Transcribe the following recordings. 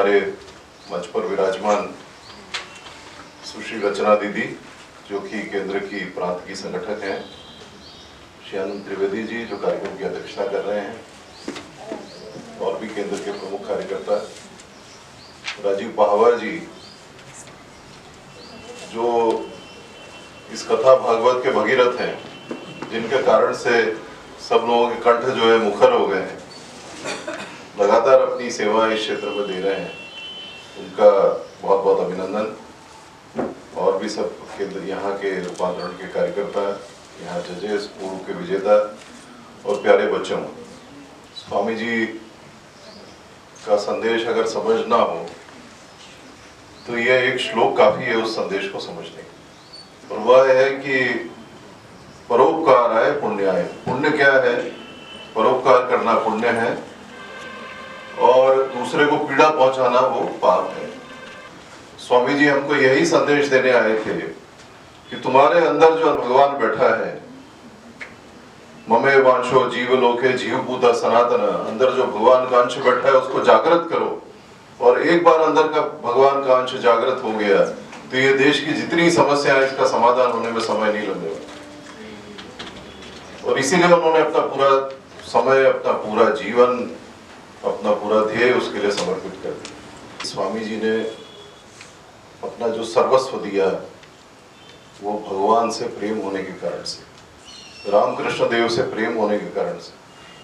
हमारे मंच पर विराजमान सुश्री रचना दीदी, जो कि केंद्र की प्रांत की संगठक हैं, श्री आनंद त्रिवेदी जी जो कार्यक्रम की अध्यक्षता कर रहे हैं, और भी केंद्र के प्रमुख कार्यकर्ता राजीव पहावर जी जो इस कथा भागवत के भगीरथ हैं, जिनके कारण से सब लोगों के कंठ जो है मुखर हो गए हैं, लगातार अपनी सेवा इस क्षेत्र में दे रहे हैं, उनका बहुत बहुत अभिनंदन। और भी सब केंद्र यहाँ के रूपांतरण के कार्यकर्ता, यहाँ जजेस, पूर्व के विजेता और प्यारे बच्चों, स्वामी जी का संदेश अगर समझना हो तो यह एक श्लोक काफी है उस संदेश को समझने की, और वह है कि परोपकार है पुण्याय। पुण्य क्या है? परोपकार करना पुण्य है, और दूसरे को पीड़ा पहुंचाना वो पाप है। स्वामी जी हमको यही संदेश देने आए थे कि तुम्हारे अंदर जो भगवान बैठा है, ममे वांशो जीवलोके जीवभूता सनातन, अंदर जो भगवान का अंश बैठा है उसको जागृत करो, और एक बार अंदर का भगवान का अंश जागृत हो गया तो ये देश की जितनी समस्या है इसका समाधान होने में समय नहीं लगेगा। और इसीलिए उन्होंने अपना पूरा समय, अपना पूरा जीवन, अपना पूरा ध्येय उसके लिए समर्पित कर दिया। स्वामी जी ने अपना जो सर्वस्व दिया वो भगवान से प्रेम होने के कारण से, रामकृष्ण देव से प्रेम होने के कारण से,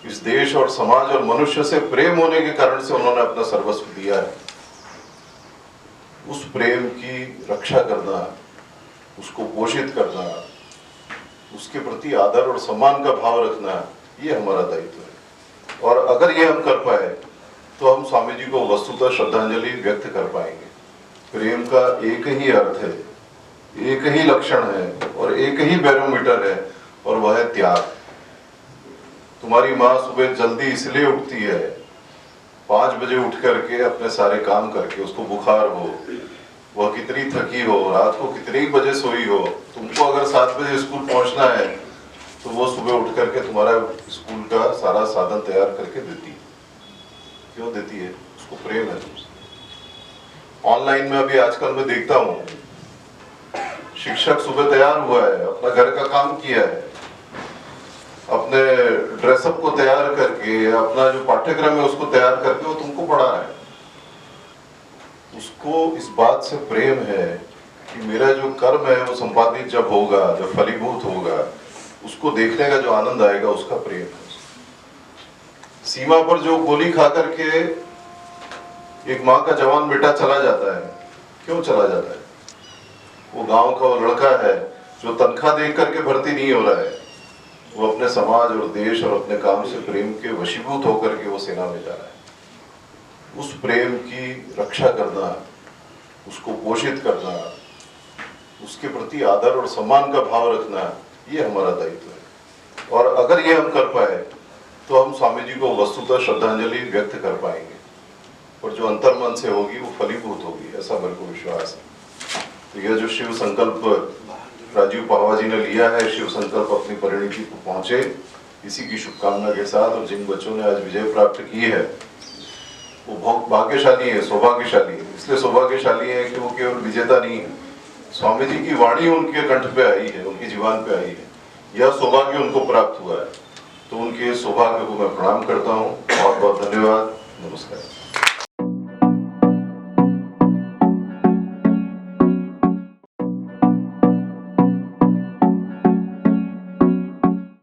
इस देश और समाज और मनुष्य से प्रेम होने के कारण से उन्होंने अपना सर्वस्व दिया है। उस प्रेम की रक्षा करना, उसको पोषित करना, उसके प्रति आदर और सम्मान का भाव रखना, ये हमारा दायित्व है। और अगर ये हम कर पाए तो हम स्वामी जी को वस्तुतः श्रद्धांजलि व्यक्त कर पाएंगे। प्रेम का एक ही अर्थ है, एक ही लक्षण है और एक ही बैरोमीटर है, और वह है त्याग। तुम्हारी माँ सुबह जल्दी इसलिए उठती है, 5 बजे उठ करके अपने सारे काम करके, उसको बुखार हो, वह कितनी थकी हो, रात को कितने बजे सोई हो, तुमको अगर 7 बजे स्कूल पहुंचना है तो वो सुबह उठ करके तुम्हारा स्कूल का सारा साधन तैयार करके देती है। क्यों देती है? उसको प्रेम है तुमसे। ऑनलाइन में अभी आजकल मैं देखता हूँ, शिक्षक सुबह तैयार हुआ है, अपना घर का काम किया है, अपने ड्रेसअप को तैयार करके, अपना जो पाठ्यक्रम है उसको तैयार करके वो तुमको पढ़ा रहा है। उसको इस बात से प्रेम है कि मेरा जो कर्म है वो संपादित जब होगा, जब फलीभूत होगा, उसको देखने का जो आनंद आएगा, उसका प्रेम है। सीमा पर जो गोली खा करके एक माँ का जवान बेटा चला जाता है, क्यों चला जाता है? वो गांव का वो लड़का है जो तनख्वाह देख करके भर्ती नहीं हो रहा है, वो अपने समाज और देश और अपने काम से प्रेम के वशीभूत होकर के वो सेना में जा रहा है। उस प्रेम की रक्षा करना, उसको पोषित करना, उसके प्रति आदर और सम्मान का भाव रखना, ये हमारा दायित्व है। और अगर ये हम कर पाए तो हम स्वामी जी को वस्तुतः श्रद्धांजलि व्यक्त कर पाएंगे, और जो अंतर्मन से होगी वो फलीभूत होगी, ऐसा मेरे को विश्वास है। तो यह जो शिव संकल्प राजीव पहावर जी ने लिया है, शिव संकल्प अपनी परिणति को पहुंचे, इसी की शुभकामना के साथ, और जिन बच्चों ने आज विजय प्राप्त की है वो बहुत भाग्यशाली है, सौभाग्यशाली है। इसलिए सौभाग्यशाली है कि वो केवल विजेता नहीं है, स्वामी जी की वाणी उनके कंठ पे आई है, उनकी जीवान पे आई है, यह सौभाग्य उनको प्राप्त हुआ है। तो उनके सौभाग्य को मैं प्रणाम करता हूँ। बहुत बहुत धन्यवाद, नमस्कार।